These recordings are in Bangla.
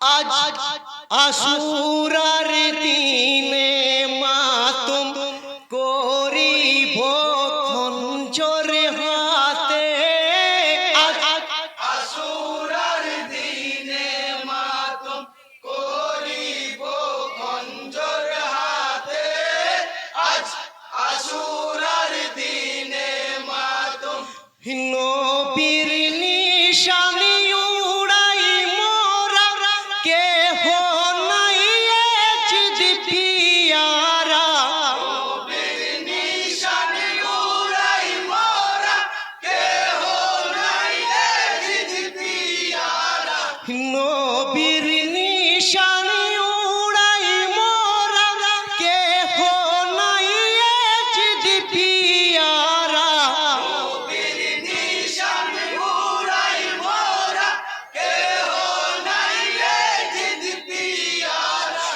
আজ আশুরার দিনে মাতম করিব খঞ্জর হাতে। আজ আশুরার দিনে মাতম করিব খঞ্জর হাতে। আজ আশুরার দিনে মাতম নবীর নিশানি উড়াই মোরা, কেহ নাই এজিদ পিয়ারা। নবীর নিশানি উড়াই মোরা, কেহ নাই এজিদ পিয়ারা। নবীর নিশানি উড়াই মোরা, কেহ নাই এজিদ পিয়ারা। নবীর নিশানি উড়াই মোরা, কেহ নাই এজিদ পিয়ারা।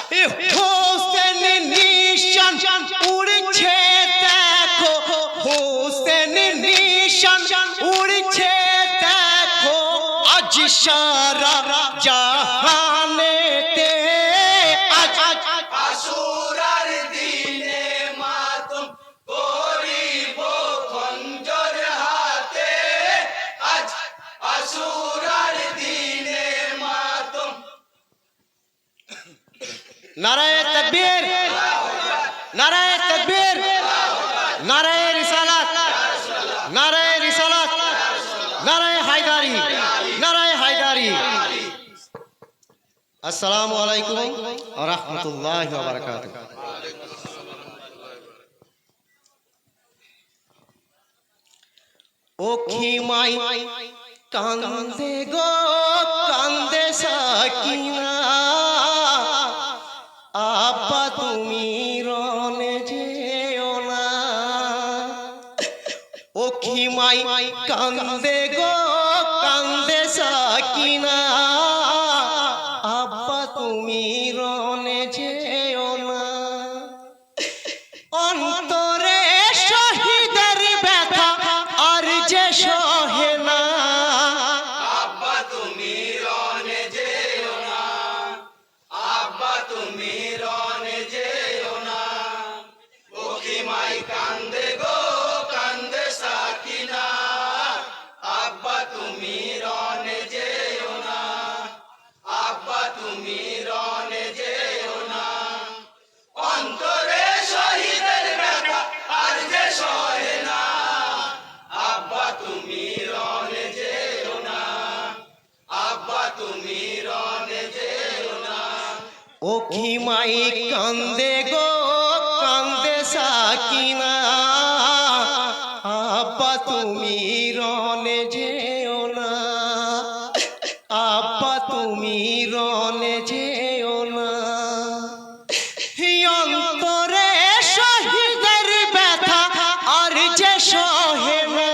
হোসেন নিশান উড়ছে দেখো, হোসেন নিশান উড়ছে দেখো, আজ সারা জাহানেতে। আজ আশুরার দিনে মাতম করিব খঞ্জর হাতে। আজ আশুরার দিনে মাতম। নারায়ে তাকবীর, নারায়ে তাকবীর, নারায়ে রিসালাত, নারায়ে রিসালাত, নারায়ে হায়দারি, নারায়ে হায়দারি। আসসালামু আলাইকুম ওয়া রাহমাতুল্লাহি ওয়া বারাকাতুহু। ও খিমাই কান্দে গো কান্দে সাকিনা, আব্বা তুমি রনে যেও না। ও খিমাই কান্দে গো কান্দে সাকিনা, আব্বা তুমি রনে যেও না। অন্তরে শহীদের ব্যথা আর যে সহে না। আব্বা তুমি রনে যেও না, আব্বা তুমি রনে যেও না। ও খিমাই কান্দে গো কান্দে সাকিনা, আব্বা তুমি রনে যেও না, আব্বা তুমি রনে যেও না। অন্তরে শহীদের ব্যথা আর যে সহে না, আব্বা তুমি রনে যেও না, আব্বা তুমি রনে যেও না। ও খিমাই কান্দে গো কান্দে সাকিনা, আব্বা তুমি রনে যেও না, আব্বা তুমি রনে যেও না। অন্তরে শহীদের ব্যথা আর যে সহে না।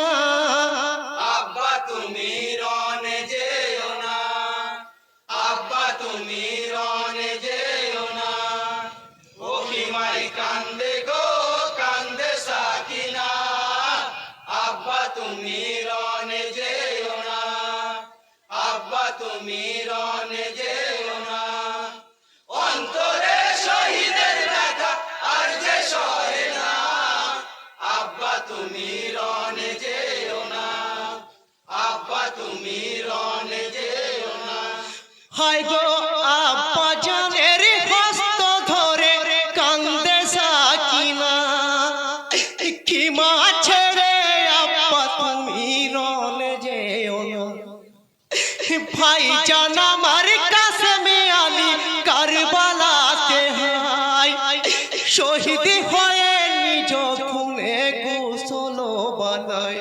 আব্বা তুমি রনে যেও না, আব্বা তুমি রনে যেও না। ও খিমাই কান্দে গো কান্দে সাকিনা, আব্বা তুমি রনে যেও না, আব্বা তুমি রনে যেও না। অন্তরে শহীদের ব্যথা আর যে সহে না, আব্বা তুমি রনে যেও না, আব্বা তুমি রনে যেও না। হায় গো আব্বা জানের হস্ত ধরে কান্দে সাকিনা, কি মা ছেড়ে আব্বা তুমি রনে যেও না। ভাই জান আমার কাসেমে আলী কারবালাতে হায়, শহীদ হয়ে নিজ খুনে গোসল বানায়।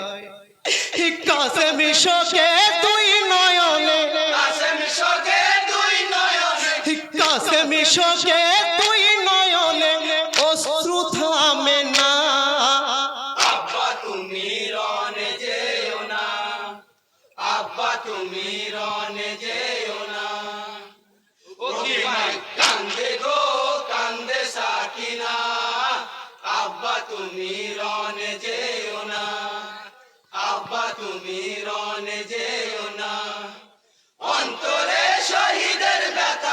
কাসেম শোকে দুই নয়নে, কাসেম শোকে দুই নয়নে, কাসেম শোকে দুই নয়নে, অশ্রু থামে না। আব্বা তুমি রনে যেও না, আব্বা তুমি রনে যেও না। ও খিমাই কান্দে গো কান্দে সাকিনা, আব্বা তুমি রনে যেও না, আব্বা তুমি রনে যেও না। অন্তরে শহীদের ব্যথা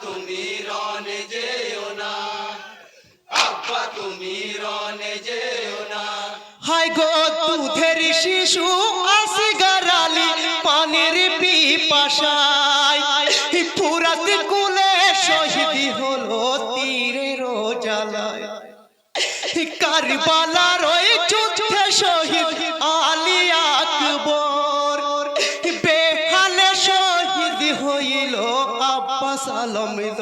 তুমি রনে যেও না, আব্বা তুমি রনে যেও না। হায় গো দুধের শিশু আসগর আলী পানির পিপাসায় ফুরাত কুলে শহীদ হলো তীরের জ্বালায়। কারবালার ওই যুদ্ধে শহীদ আলী আকবর, বেহালে শহীদ হইল আব্বাস আলমগীর।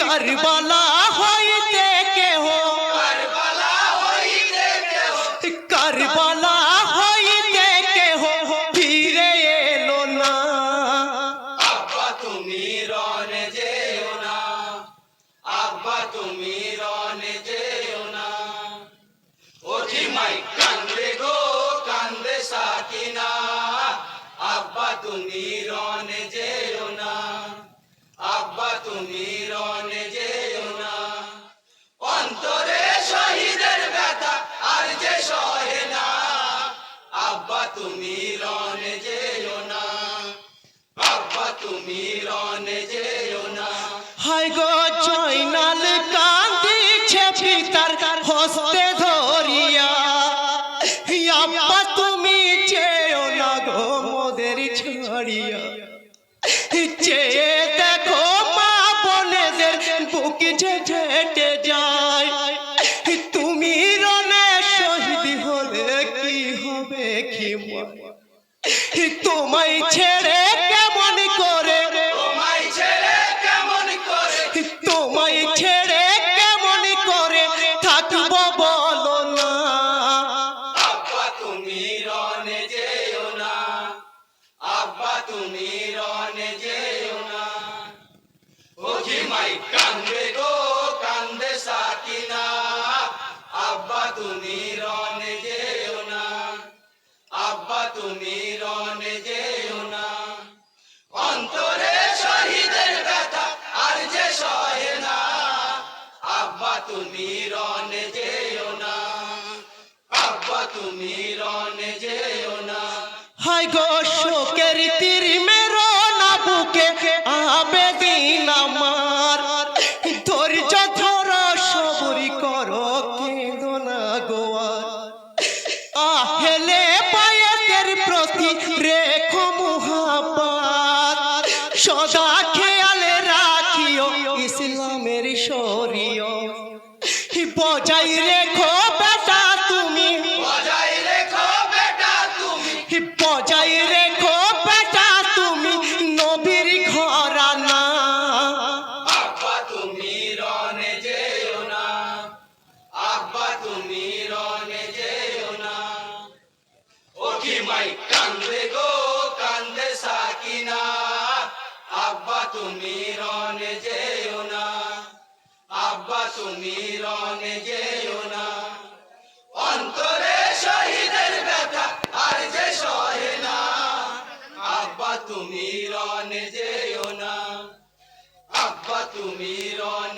কারবালা হইতে কেহ, কারবালা হইতে কেহ, কারবালা হইতে কেহ ফিরে এলো না। আব্বা তুমি রনে যেও না, আব্বা তুমি রনে যেও না। ওঠি মাই কান্দে গো কান্দে সাকিনা, আব্বা তুমি রনে যেও না, আব্বা তুমি রনে যেও না। অন্তরে শহীদের ব্যথা আর যে সহে না, আব্বা তুমি রনে যেও না, আব্বা তুমি রনে যেও না। হায় গো জয়নাল কান্দিছে পিতার হস্তে ধরিয়া, আব্বা তুমি চেয়েও না গো মোদের ছাড়িয়া। চেয়ে দেখো মা বোনেদের বুক ঝেঁটে যায়, তুমি রনে শহীদ হলে কি হবে খিমা। তোমায় ছেড়ে কেমন করে, তোমায় ছেড়ে কেমন করে, তোমায় ছেড়ে কেমন করে থাকবো বলো না। আব্বা তুমি রনে যেও না, আব্বা তুমি রনে যেও না। ওঠি মাই কান্দে গো কান্দে সাকিনা, আব্বা তুমি রনে যেও না, আব্বা তুমি রনে যেও না। অন্তরে শহীদের ব্যথা আর যে সহে না, আব্বা তুমি রনে যেও না, আব্বা তুমি রনে যেও না। হায় গো শোকের তীর মেরো না বুকে আবেদিন আমার, ধৈর্য ধরো সবরি করো কেঁদো না গোয়ার। আহেলে পায়েতের প্রতি রেখো মুহাব্বত, সদা খেয়ালে রাখিও ইসলামের শরীয়ত। বজাই রেখো বেটা তুমি, বজায় রেখো বেটা তুমি, বজাই রেখো বেটা তুমি নবীর ঘরানা। আব্বা তুমি রনে যেও না, আব্বা তুমি রনে যেও না। ওঠি মাই কান্দে গো কান্দে সাকিনা, আব্বা তুমি রনে যেও না, আব্বা তুমি রনে যেও না। অন্তরে শহীদের ব্যথা আর যে সহে না, আব্বা তুমি রনে যেও না, আব্বা তুমি রনে